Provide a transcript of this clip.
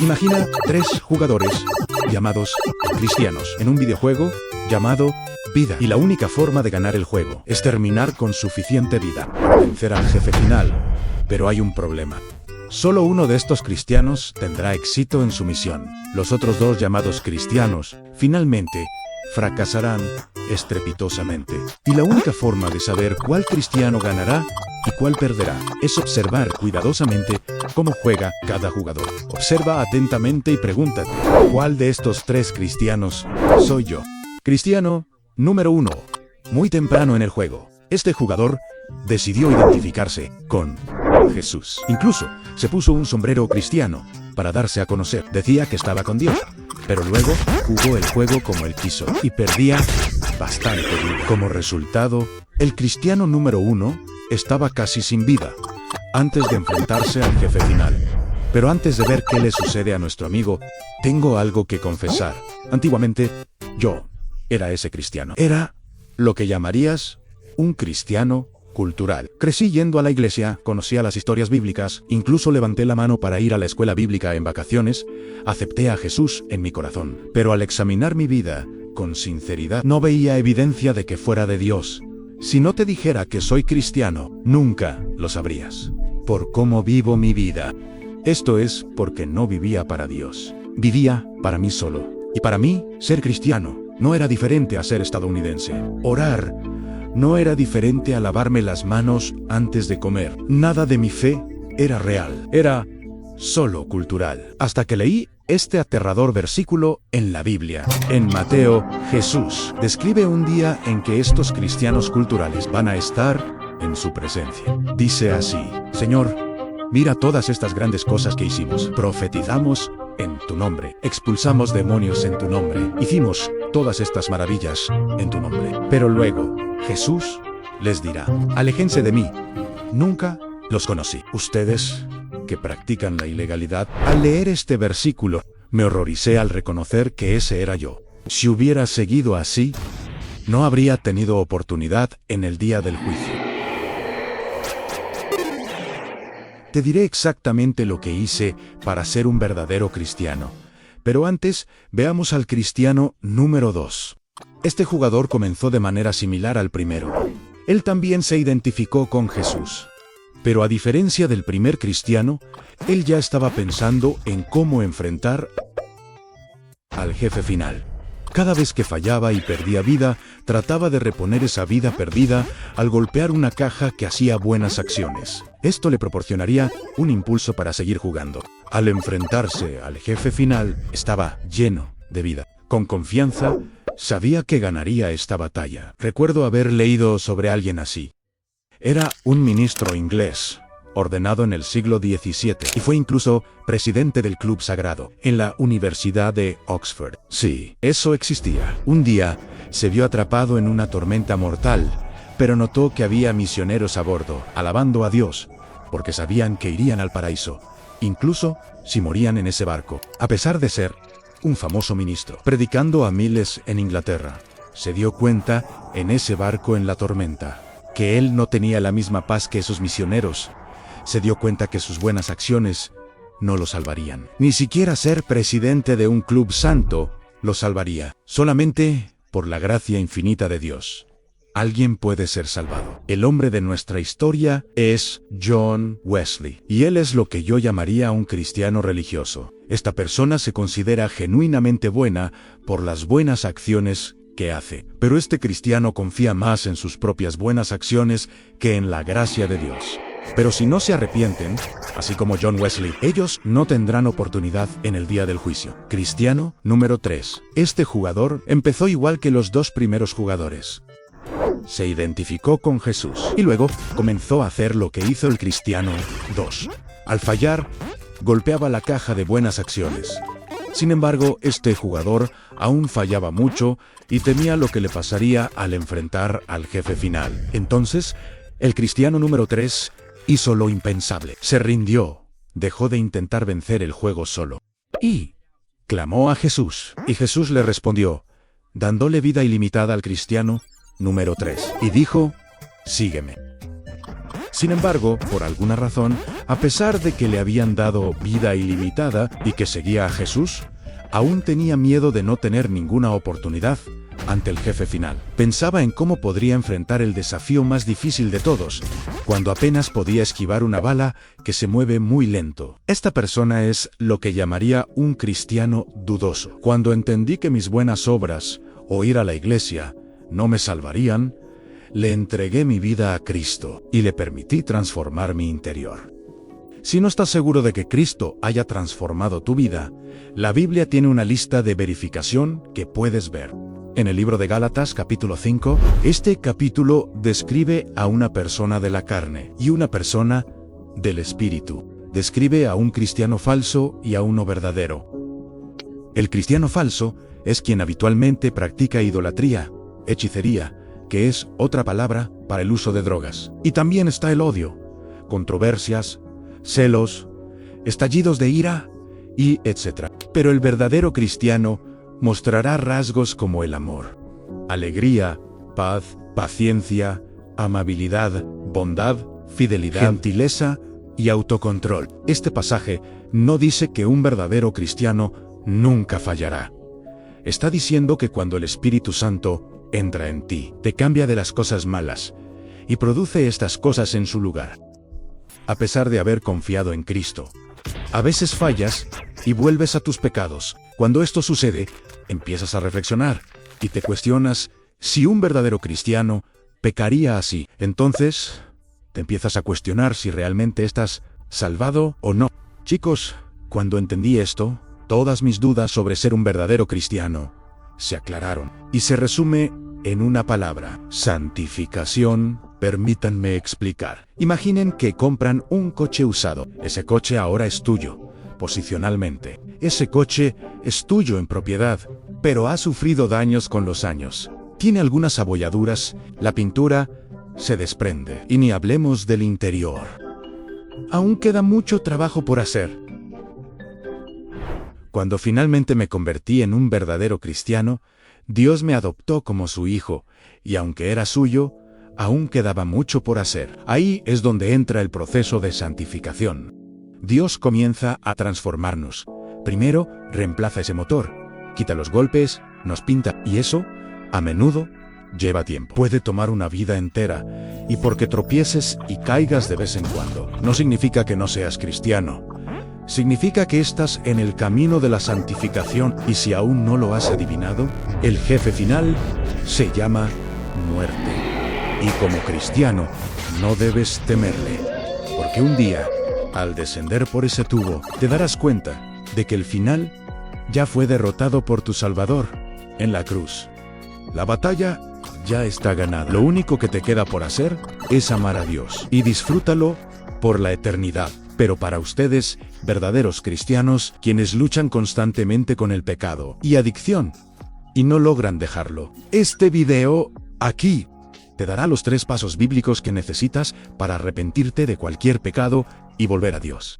Imagina 3 jugadores llamados cristianos en un videojuego llamado Vida. Y la única forma de ganar el juego es terminar con suficiente vida para vencer al jefe final. Pero hay un problema. Solo uno de estos cristianos tendrá éxito en su misión. Los otros 2 llamados cristianos finalmente fracasarán estrepitosamente. Y la única forma de saber cuál cristiano ganará y cuál perderá es observar cuidadosamente cómo juega cada jugador. Observa atentamente y pregúntate, ¿cuál de estos 3 cristianos soy yo? Cristiano número 1. Muy temprano en el juego, este jugador decidió identificarse con Jesús. Incluso se puso un sombrero cristiano para darse a conocer. Decía que estaba con Dios, pero luego jugó el juego como él quiso y perdía bastante bien. Como resultado, el cristiano número 1 estaba casi sin vida antes de enfrentarse al jefe final. Pero antes de ver qué le sucede a nuestro amigo, tengo algo que confesar. Antiguamente, yo era ese cristiano. Era lo que llamarías un cristiano cultural. Crecí yendo a la iglesia, conocía las historias bíblicas, incluso levanté la mano para ir a la escuela bíblica en vacaciones, acepté a Jesús en mi corazón. Pero al examinar mi vida con sinceridad, no veía evidencia de que fuera de Dios. Si no te dijera que soy cristiano, nunca lo sabrías. Por cómo vivo mi vida. Esto es porque no vivía para Dios. Vivía para mí solo. Y para mí, ser cristiano no era diferente a ser estadounidense. Orar no era diferente a lavarme las manos antes de comer. Nada de mi fe era real. Era solo cultural. Hasta que leí este aterrador versículo en la Biblia. En Mateo, Jesús describe un día en que estos cristianos culturales van a estar en su presencia. Dice así: Señor, mira todas estas grandes cosas que hicimos. Profetizamos en tu nombre. Expulsamos demonios en tu nombre. Hicimos todas estas maravillas en tu nombre. Pero luego, Jesús les dirá: aléjense de mí. Nunca los conocí. Ustedes que practican la ilegalidad. Al leer este versículo, me horroricé al reconocer que ese era yo. Si hubiera seguido así, no habría tenido oportunidad en el día del juicio. Te diré exactamente lo que hice para ser un verdadero cristiano. Pero antes, veamos al cristiano número 2. Este jugador comenzó de manera similar al primero. Él también se identificó con Jesús. Pero a diferencia del primer cristiano, él ya estaba pensando en cómo enfrentar al jefe final. Cada vez que fallaba y perdía vida, trataba de reponer esa vida perdida al golpear una caja que hacía buenas acciones. Esto le proporcionaría un impulso para seguir jugando. Al enfrentarse al jefe final, estaba lleno de vida. Con confianza, sabía que ganaría esta batalla. Recuerdo haber leído sobre alguien así. Era un ministro inglés, ordenado en el siglo XVII, y fue incluso presidente del Club Sagrado, en la Universidad de Oxford. Sí, eso existía. Un día, se vio atrapado en una tormenta mortal, pero notó que había misioneros a bordo, alabando a Dios, porque sabían que irían al paraíso, incluso si morían en ese barco. A pesar de ser un famoso ministro, predicando a miles en Inglaterra, se dio cuenta, en ese barco en la tormenta, que él no tenía la misma paz que esos misioneros. Se dio cuenta que sus buenas acciones no lo salvarían. Ni siquiera ser presidente de un club santo lo salvaría. Solamente por la gracia infinita de Dios, alguien puede ser salvado. El hombre de nuestra historia es John Wesley, y él es lo que yo llamaría un cristiano religioso. Esta persona se considera genuinamente buena por las buenas acciones que hace. Pero este cristiano confía más en sus propias buenas acciones que en la gracia de Dios. Pero si no se arrepienten, así como John Wesley, ellos no tendrán oportunidad en el día del juicio. Cristiano número 3. Este jugador empezó igual que los 2 primeros jugadores. Se identificó con Jesús y luego comenzó a hacer lo que hizo el cristiano 2. Al fallar, golpeaba la caja de buenas acciones. Sin embargo, este jugador aún fallaba mucho y temía lo que le pasaría al enfrentar al jefe final. Entonces, el cristiano número 3 hizo lo impensable. Se rindió, dejó de intentar vencer el juego solo y clamó a Jesús. Y Jesús le respondió, dándole vida ilimitada al cristiano número 3. Y dijo: sígueme. Sin embargo, por alguna razón, a pesar de que le habían dado vida ilimitada y que seguía a Jesús, aún tenía miedo de no tener ninguna oportunidad ante el jefe final. Pensaba en cómo podría enfrentar el desafío más difícil de todos, cuando apenas podía esquivar una bala que se mueve muy lento. Esta persona es lo que llamaría un cristiano dudoso. Cuando entendí que mis buenas obras o ir a la iglesia no me salvarían, le entregué mi vida a Cristo y le permití transformar mi interior. Si no estás seguro de que Cristo haya transformado tu vida, la Biblia tiene una lista de verificación que puedes ver. En el libro de Gálatas, capítulo 5, este capítulo describe a una persona de la carne y una persona del espíritu. Describe a un cristiano falso y a uno verdadero. El cristiano falso es quien habitualmente practica idolatría, hechicería, que es otra palabra para el uso de drogas. Y también está el odio, controversias, celos, estallidos de ira y etc. Pero el verdadero cristiano mostrará rasgos como el amor, alegría, paz, paciencia, amabilidad, bondad, fidelidad, gentileza y autocontrol. Este pasaje no dice que un verdadero cristiano nunca fallará. Está diciendo que cuando el Espíritu Santo entra en ti, te cambia de las cosas malas y produce estas cosas en su lugar. A pesar de haber confiado en Cristo, a veces fallas y vuelves a tus pecados. Cuando esto sucede, empiezas a reflexionar y te cuestionas si un verdadero cristiano pecaría así. Entonces, te empiezas a cuestionar si realmente estás salvado o no. Chicos, cuando entendí esto, todas mis dudas sobre ser un verdadero cristiano se aclararon. Y se resume en una palabra: santificación. Permítanme explicar. Imaginen que compran un coche usado. Ese coche ahora es tuyo, posicionalmente. Ese coche es tuyo en propiedad, pero ha sufrido daños con los años. Tiene algunas abolladuras, la pintura se desprende. Y ni hablemos del interior. Aún queda mucho trabajo por hacer. Cuando finalmente me convertí en un verdadero cristiano, Dios me adoptó como su hijo, y aunque era suyo, aún quedaba mucho por hacer. Ahí es donde entra el proceso de santificación. Dios comienza a transformarnos. Primero, reemplaza ese motor, quita los golpes, nos pinta, y eso, a menudo, lleva tiempo. Puede tomar una vida entera, y porque tropieces y caigas de vez en cuando, no significa que no seas cristiano. Significa que estás en el camino de la santificación, y si aún no lo has adivinado, el jefe final se llama muerte. Y como cristiano, no debes temerle, porque un día, al descender por ese tubo, te darás cuenta de que el final ya fue derrotado por tu Salvador en la cruz. La batalla ya está ganada. Lo único que te queda por hacer es amar a Dios y disfrútalo por la eternidad. Pero para ustedes, verdaderos cristianos, quienes luchan constantemente con el pecado y adicción y no logran dejarlo, este video aquí te dará los 3 pasos bíblicos que necesitas para arrepentirte de cualquier pecado y volver a Dios.